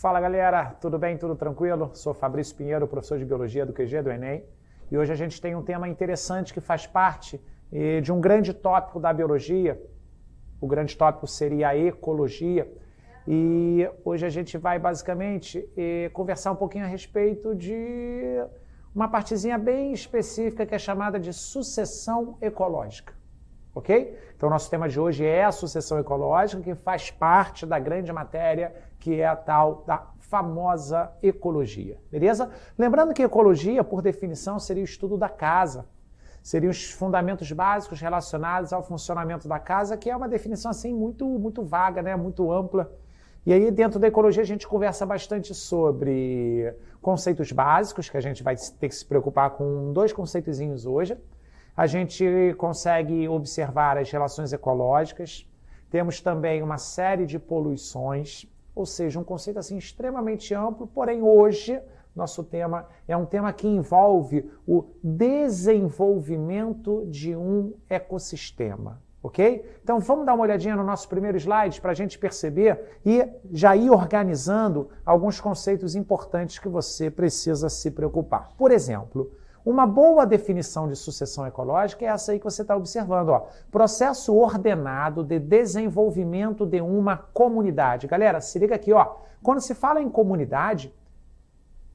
Fala galera, tudo bem? Tudo tranquilo? Sou Fabrício Pinheiro, professor de Biologia do QG do Enem. E hoje a gente tem um tema interessante que faz parte de um grande tópico da biologia. O grande tópico seria a ecologia. E hoje a gente vai basicamente conversar um pouquinho a respeito de uma partezinha bem específica que é chamada de sucessão ecológica. Ok? Então, nosso tema de hoje é a sucessão ecológica, que faz parte da grande matéria, que é a tal da famosa ecologia. Beleza? Lembrando que ecologia, por definição, seria o estudo da casa. Seriam os fundamentos básicos relacionados ao funcionamento da casa, que é uma definição assim muito vaga, né? Muito ampla. E aí, dentro da ecologia, a gente conversa bastante sobre conceitos básicos, que a gente vai ter que se preocupar com dois conceitozinhos hoje. A gente consegue observar as relações ecológicas, temos também uma série de poluições, ou seja, um conceito assim extremamente amplo, porém hoje nosso tema é um tema que envolve o desenvolvimento de um ecossistema, ok? Então vamos dar uma olhadinha no nosso primeiro slide para a gente perceber e já ir organizando alguns conceitos importantes que você precisa se preocupar. Por exemplo, uma boa definição de sucessão ecológica é essa aí que você está observando, ó. Processo ordenado de desenvolvimento de uma comunidade. Galera, se liga aqui, ó. Quando se fala em comunidade,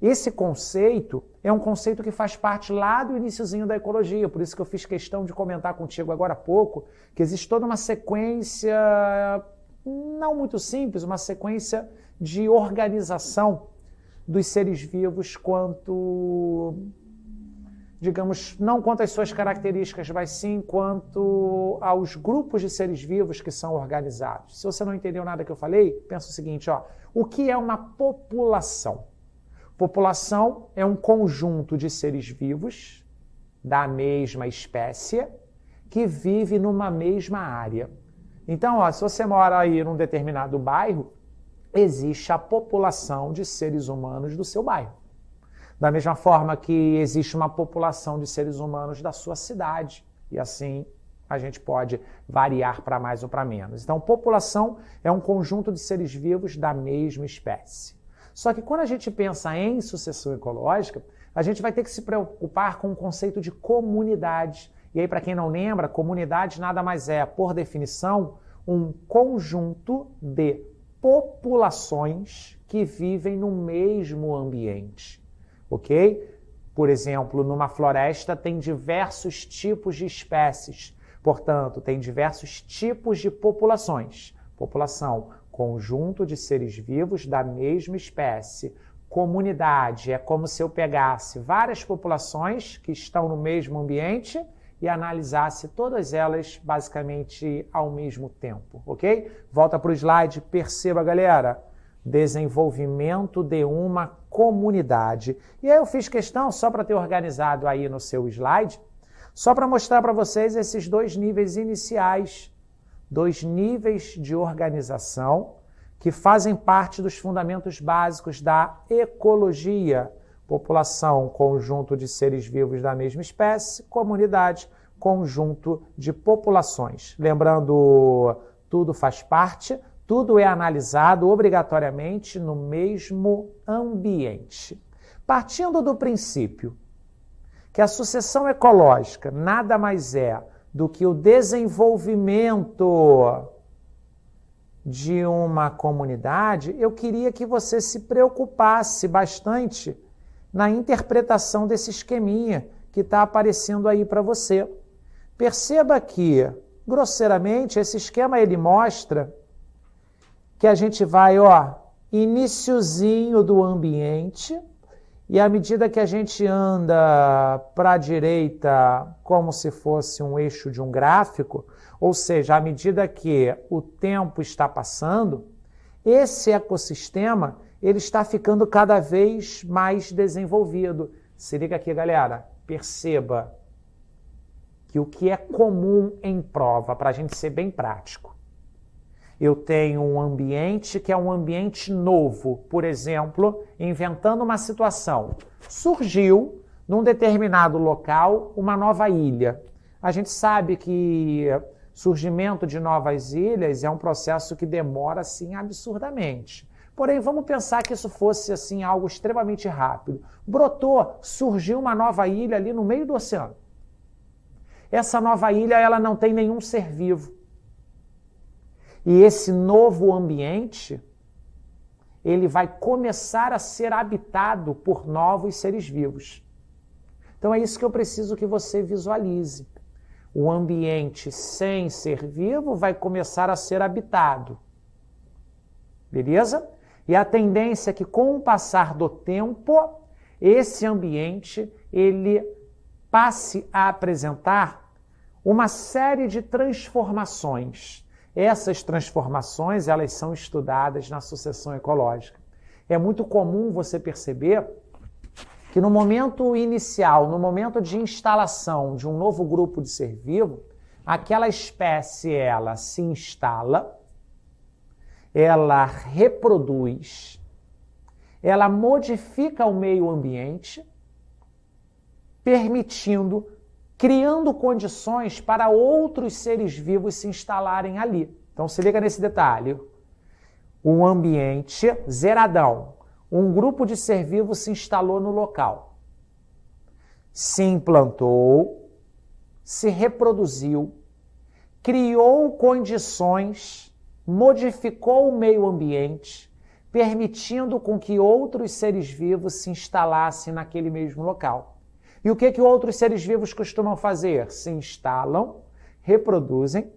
esse conceito é um conceito que faz parte lá do iniciozinho da ecologia. Por isso que eu fiz questão de comentar contigo agora há pouco, que existe toda uma sequência, não muito simples, uma sequência de organização dos seres vivos quanto, digamos, não quanto às suas características, mas sim quanto aos grupos de seres vivos que são organizados. Se você não entendeu nada que eu falei, pensa o seguinte, ó, o que é uma população? População é um conjunto de seres vivos da mesma espécie que vive numa mesma área. Então, ó, se você mora aí num determinado bairro, existe a população de seres humanos do seu bairro. Da mesma forma que existe uma população de seres humanos da sua cidade. E assim a gente pode variar para mais ou para menos. Então, população é um conjunto de seres vivos da mesma espécie. Só que quando a gente pensa em sucessão ecológica, a gente vai ter que se preocupar com o conceito de comunidade. E aí, para quem não lembra, comunidade nada mais é, por definição, um conjunto de populações que vivem no mesmo ambiente. Ok? Por exemplo, numa floresta tem diversos tipos de espécies. Portanto, tem diversos tipos de populações. População, conjunto de seres vivos da mesma espécie. Comunidade é como se eu pegasse várias populações que estão no mesmo ambiente e analisasse todas elas basicamente ao mesmo tempo, ok? Volta para o slide, perceba, galera. Desenvolvimento de uma comunidade. E aí eu fiz questão, só para ter organizado aí no seu slide, só para mostrar para vocês esses dois níveis iniciais, dois níveis de organização que fazem parte dos fundamentos básicos da ecologia. População, conjunto de seres vivos da mesma espécie. Comunidade, conjunto de populações. Lembrando, tudo faz parte, tudo é analisado obrigatoriamente no mesmo ambiente. Partindo do princípio que a sucessão ecológica nada mais é do que o desenvolvimento de uma comunidade, eu queria que você se preocupasse bastante na interpretação desse esqueminha que está aparecendo aí para você. Perceba que, grosseiramente, esse esquema ele mostra que a gente vai, ó, iniciozinho do ambiente, e à medida que a gente anda para a direita como se fosse um eixo de um gráfico, ou seja, à medida que o tempo está passando, esse ecossistema ele está ficando cada vez mais desenvolvido. Se liga aqui, galera, perceba que o que é comum em prova, para a gente ser bem prático, eu tenho um ambiente que é um ambiente novo. Por exemplo, inventando uma situação. Surgiu, num determinado local, uma nova ilha. A gente sabe que surgimento de novas ilhas é um processo que demora, assim, absurdamente. Porém, vamos pensar que isso fosse assim algo extremamente rápido. Brotou, surgiu uma nova ilha ali no meio do oceano. Essa nova ilha, ela não tem nenhum ser vivo. E esse novo ambiente, ele vai começar a ser habitado por novos seres vivos. Então é isso que eu preciso que você visualize. O ambiente sem ser vivo vai começar a ser habitado. Beleza? E a tendência é que com o passar do tempo, esse ambiente ele passe a apresentar uma série de transformações. Essas transformações, elas são estudadas na sucessão ecológica. É muito comum você perceber que no momento inicial, no momento de instalação de um novo grupo de ser vivo, aquela espécie, ela se instala, ela reproduz, ela modifica o meio ambiente, permitindo, criando condições para outros seres vivos se instalarem ali. Então se liga nesse detalhe. Um ambiente zeradão, um grupo de ser vivo se instalou no local, se implantou, se reproduziu, criou condições, modificou o meio ambiente, permitindo com que outros seres vivos se instalassem naquele mesmo local. E o que outros seres vivos costumam fazer? Se instalam, reproduzem,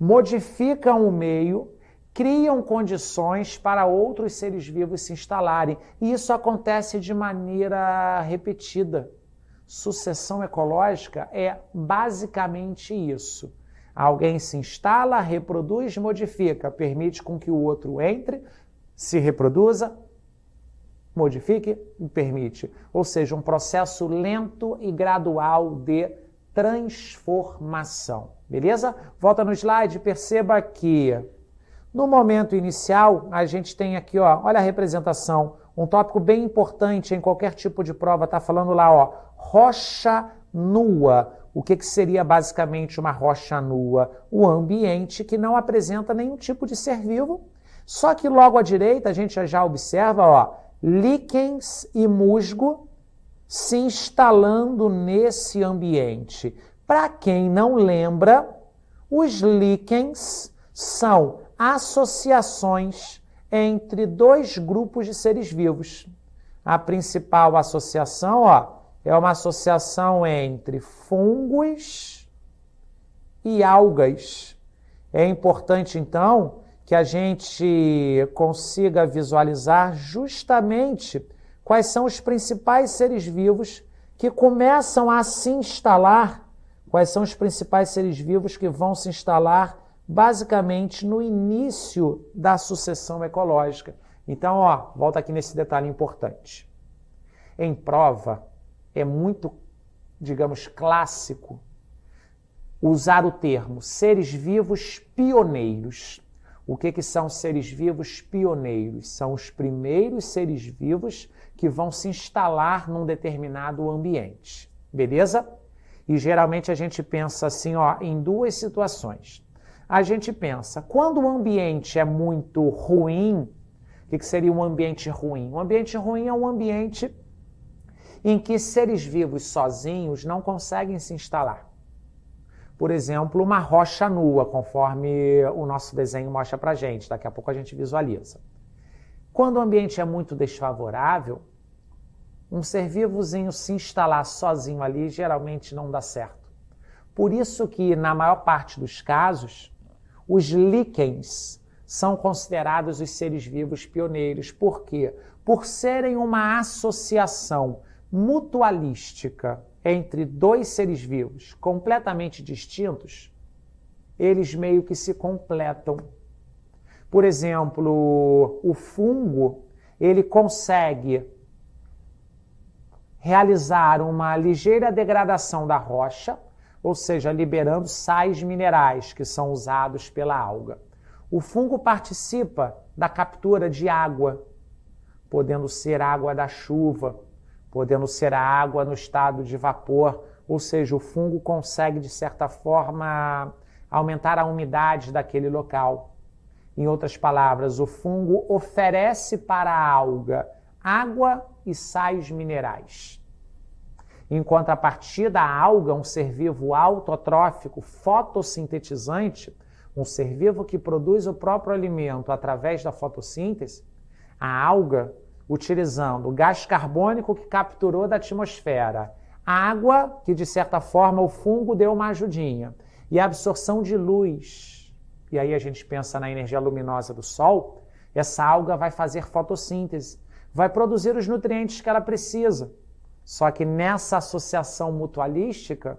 modificam o meio, criam condições para outros seres vivos se instalarem. E isso acontece de maneira repetida. Sucessão ecológica é basicamente isso. Alguém se instala, reproduz, modifica, permite com que o outro entre, se reproduza, modifique e permite. Ou seja, um processo lento e gradual de transformação. Beleza? Volta no slide, perceba que no momento inicial, a gente tem aqui, ó, olha a representação, um tópico bem importante em qualquer tipo de prova, está falando lá, ó, rocha nua. O que seria basicamente uma rocha nua? O ambiente que não apresenta nenhum tipo de ser vivo. Só que logo à direita a gente já observa, ó, líquens e musgo se instalando nesse ambiente. Para quem não lembra, os líquens são associações entre dois grupos de seres vivos. A principal associação, ó, é uma associação entre fungos e algas. É importante, então, que a gente consiga visualizar justamente quais são os principais seres vivos que começam a se instalar, quais são os principais seres vivos que vão se instalar basicamente no início da sucessão ecológica. Então, ó, volta aqui nesse detalhe importante. Em prova, é muito, digamos, clássico usar o termo seres vivos pioneiros. O que são seres vivos pioneiros? São os primeiros seres vivos que vão se instalar num determinado ambiente. Beleza? E geralmente a gente pensa assim, ó, em duas situações. A gente pensa, quando o ambiente é muito ruim, o que seria um ambiente ruim? Um ambiente ruim é um ambiente em que seres vivos sozinhos não conseguem se instalar. Por exemplo, uma rocha nua, conforme o nosso desenho mostra pra gente. Daqui a pouco a gente visualiza. Quando o ambiente é muito desfavorável, um ser vivozinho se instalar sozinho ali geralmente não dá certo. Por isso que, na maior parte dos casos, os líquens são considerados os seres vivos pioneiros. Por quê? Por serem uma associação mutualística entre dois seres vivos completamente distintos, eles meio que se completam. Por exemplo, o fungo, ele consegue realizar uma ligeira degradação da rocha, ou seja, liberando sais minerais que são usados pela alga. O fungo participa da captura de água, podendo ser água da chuva, podendo ser a água no estado de vapor, ou seja, o fungo consegue, de certa forma, aumentar a umidade daquele local. Em outras palavras, o fungo oferece para a alga água e sais minerais. Em contrapartida, a alga é um ser vivo autotrófico, fotossintetizante, um ser vivo que produz o próprio alimento através da fotossíntese. A alga, utilizando o gás carbônico que capturou da atmosfera, água, que de certa forma o fungo deu uma ajudinha, e a absorção de luz. E aí a gente pensa na energia luminosa do sol, essa alga vai fazer fotossíntese, vai produzir os nutrientes que ela precisa. Só que nessa associação mutualística,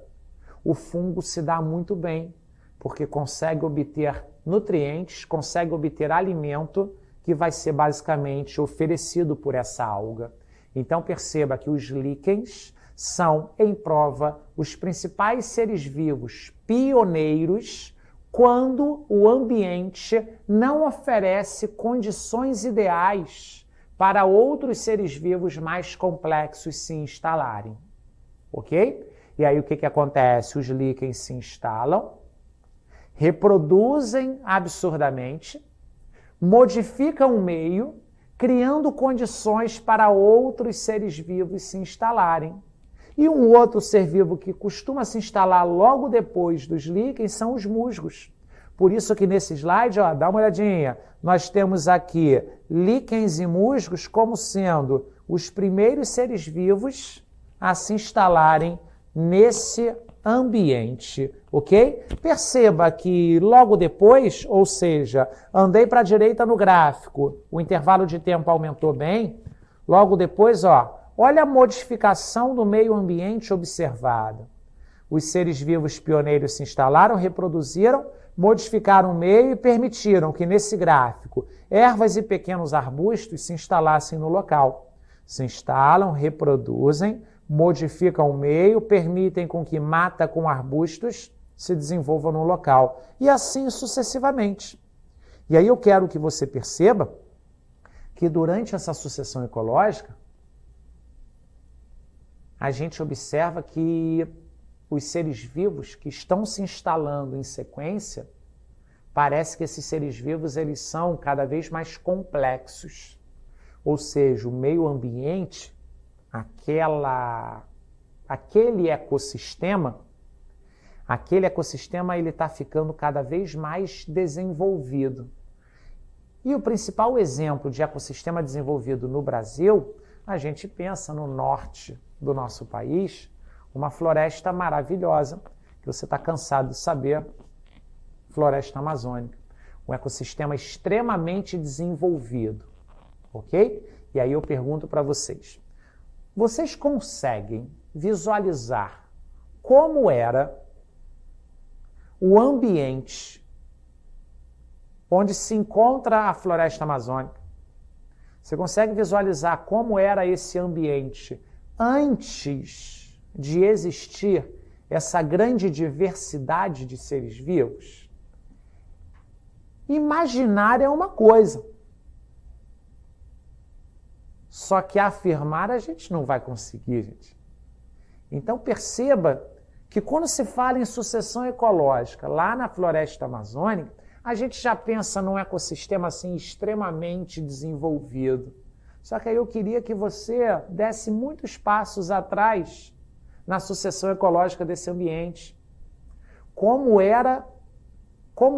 o fungo se dá muito bem, porque consegue obter nutrientes, consegue obter alimento que vai ser basicamente oferecido por essa alga. Então perceba que os líquens são, em prova, os principais seres vivos pioneiros quando o ambiente não oferece condições ideais para outros seres vivos mais complexos se instalarem. Ok? E aí o que acontece? Os líquens se instalam, reproduzem absurdamente, modificam o meio, criando condições para outros seres vivos se instalarem. E um outro ser vivo que costuma se instalar logo depois dos líquens são os musgos. Por isso que nesse slide, ó, dá uma olhadinha, nós temos aqui líquens e musgos como sendo os primeiros seres vivos a se instalarem nesse ambiente, ok? Perceba que logo depois, ou seja, andei para a direita no gráfico, o intervalo de tempo aumentou bem, logo depois, ó, olha a modificação do meio ambiente observada. Os seres vivos pioneiros se instalaram, reproduziram, modificaram o meio e permitiram que nesse gráfico ervas e pequenos arbustos se instalassem no local. Se instalam, reproduzem, modificam o meio, permitem com que mata com arbustos se desenvolva no local. E assim sucessivamente. E aí eu quero que você perceba que durante essa sucessão ecológica, a gente observa que os seres vivos que estão se instalando em sequência, parece que esses seres vivos eles são cada vez mais complexos. Ou seja, o meio ambiente, aquele ecossistema ele está ficando cada vez mais desenvolvido. E o principal exemplo de ecossistema desenvolvido no Brasil, a gente pensa no norte do nosso país, uma floresta maravilhosa, que você está cansado de saber, floresta amazônica. Um ecossistema extremamente desenvolvido, ok? E aí eu pergunto para vocês, vocês conseguem visualizar como era o ambiente onde se encontra a floresta amazônica? Você consegue visualizar como era esse ambiente antes de existir essa grande diversidade de seres vivos? Imaginar é uma coisa. Só que afirmar a gente não vai conseguir, gente. Então perceba que quando se fala em sucessão ecológica lá na floresta amazônica, a gente já pensa num ecossistema assim extremamente desenvolvido. Só que aí eu queria que você desse muitos passos atrás na sucessão ecológica desse ambiente. Como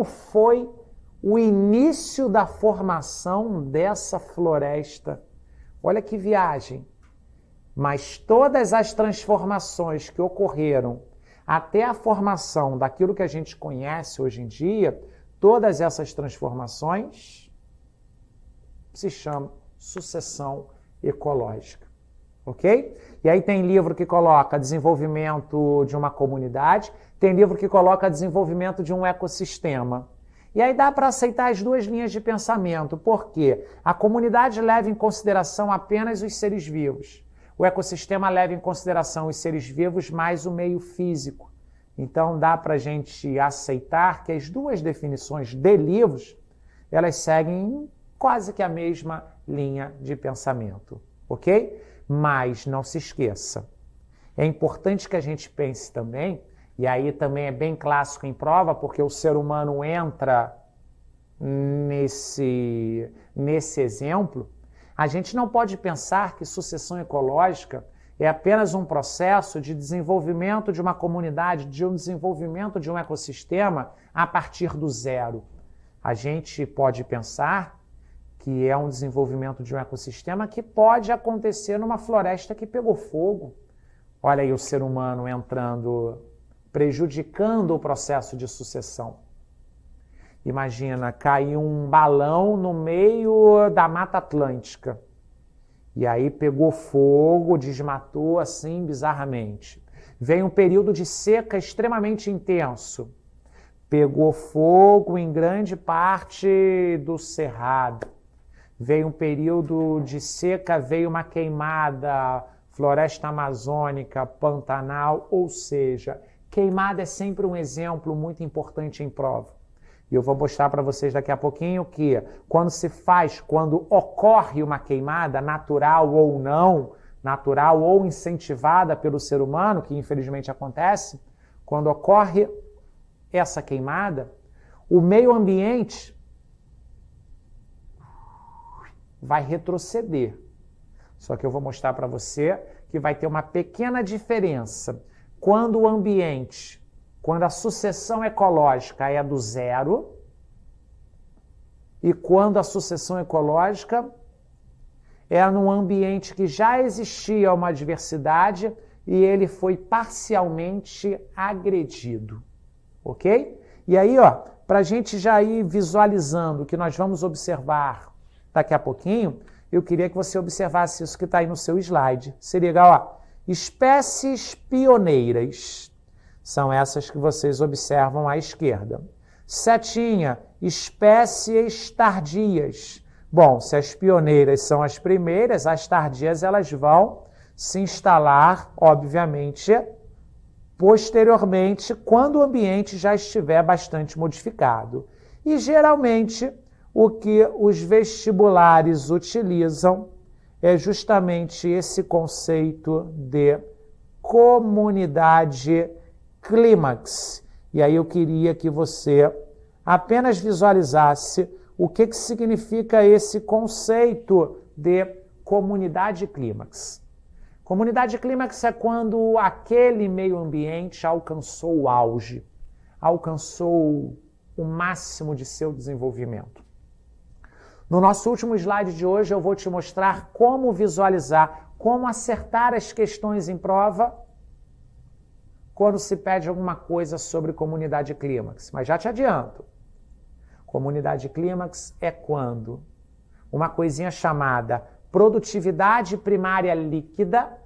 foi o início da formação dessa floresta? Olha que viagem! Mas todas as transformações que ocorreram até a formação daquilo que a gente conhece hoje em dia, todas essas transformações se chamam sucessão ecológica, ok? E aí tem livro que coloca desenvolvimento de uma comunidade, tem livro que coloca desenvolvimento de um ecossistema. E aí dá para aceitar as duas linhas de pensamento, porque a comunidade leva em consideração apenas os seres vivos. O ecossistema leva em consideração os seres vivos mais o meio físico. Então dá para a gente aceitar que as duas definições de livros, elas seguem quase que a mesma linha de pensamento, ok? Mas não se esqueça, é importante que a gente pense também, e aí também é bem clássico em prova, porque o ser humano entra nesse exemplo, a gente não pode pensar que sucessão ecológica é apenas um processo de desenvolvimento de uma comunidade, de um desenvolvimento de um ecossistema a partir do zero. A gente pode pensar que é um desenvolvimento de um ecossistema que pode acontecer numa floresta que pegou fogo. Olha aí o ser humano entrando, prejudicando o processo de sucessão. Imagina, caiu um balão no meio da Mata Atlântica. E aí pegou fogo, desmatou assim bizarramente. Vem um período de seca extremamente intenso. Pegou fogo em grande parte do cerrado. Veio um período de seca, veio uma queimada, floresta amazônica, Pantanal, ou seja, queimada é sempre um exemplo muito importante em prova. E eu vou mostrar para vocês daqui a pouquinho que quando ocorre uma queimada, natural ou não, natural ou incentivada pelo ser humano, que infelizmente acontece, quando ocorre essa queimada, o meio ambiente vai retroceder. Só que eu vou mostrar para você que vai ter uma pequena diferença. Quando a sucessão ecológica é do zero e quando a sucessão ecológica é num ambiente que já existia uma diversidade e ele foi parcialmente agredido, ok? E aí, ó, para a gente já ir visualizando o que nós vamos observar daqui a pouquinho, eu queria que você observasse isso que está aí no seu slide. Seria legal, ó. Espécies pioneiras. São essas que vocês observam à esquerda. Setinha, espécies tardias. Bom, se as pioneiras são as primeiras, as tardias elas vão se instalar, obviamente, posteriormente, quando o ambiente já estiver bastante modificado. E, geralmente, o que os vestibulares utilizam é justamente esse conceito de comunidade clímax. E aí eu queria que você apenas visualizasse o que significa esse conceito de comunidade clímax. Comunidade clímax é quando aquele meio ambiente alcançou o auge, alcançou o máximo de seu desenvolvimento. No nosso último slide de hoje eu vou te mostrar como visualizar, como acertar as questões em prova quando se pede alguma coisa sobre comunidade clímax. Mas já te adianto, comunidade clímax é quando uma coisinha chamada produtividade primária líquida,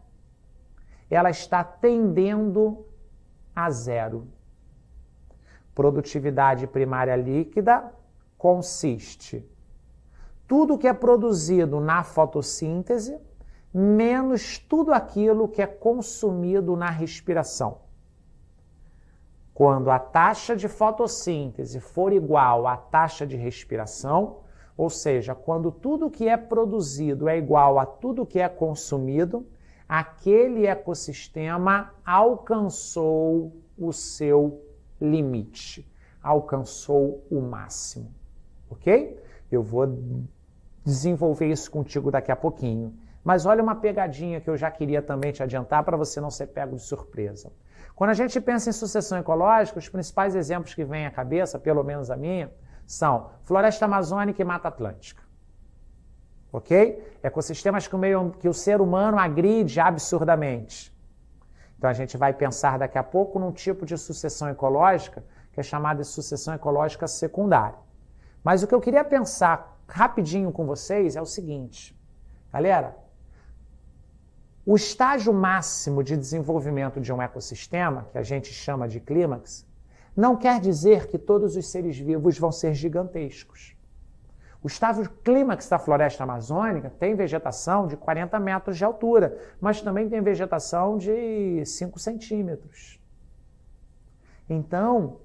ela está tendendo a zero. Produtividade primária líquida consiste tudo que é produzido na fotossíntese, menos tudo aquilo que é consumido na respiração. Quando a taxa de fotossíntese for igual à taxa de respiração, ou seja, quando tudo que é produzido é igual a tudo que é consumido, aquele ecossistema alcançou o seu limite, alcançou o máximo, ok? Eu vou desenvolver isso contigo daqui a pouquinho. Mas olha uma pegadinha que eu já queria também te adiantar para você não ser pego de surpresa. Quando a gente pensa em sucessão ecológica, os principais exemplos que vêm à cabeça, pelo menos a minha, são floresta amazônica e mata atlântica. Ok? Ecossistemas que o ser humano agride absurdamente. Então a gente vai pensar daqui a pouco num tipo de sucessão ecológica que é chamada de sucessão ecológica secundária. Mas o que eu queria pensar rapidinho com vocês é o seguinte. Galera, o estágio máximo de desenvolvimento de um ecossistema, que a gente chama de clímax, não quer dizer que todos os seres vivos vão ser gigantescos. O estágio clímax da floresta amazônica tem vegetação de 40 metros de altura, mas também tem vegetação de 5 centímetros. Então,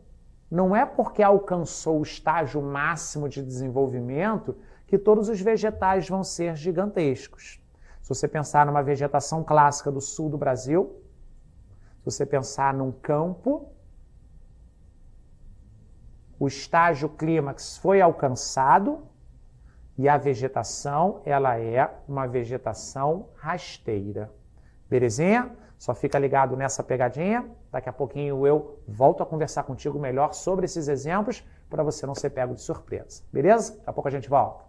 não é porque alcançou o estágio máximo de desenvolvimento que todos os vegetais vão ser gigantescos. Se você pensar numa vegetação clássica do sul do Brasil, se você pensar num campo, o estágio clímax foi alcançado e a vegetação, ela é uma vegetação rasteira. Belezinha? Só fica ligado nessa pegadinha. Daqui a pouquinho eu volto a conversar contigo melhor sobre esses exemplos para você não ser pego de surpresa. Beleza? Daqui a pouco a gente volta.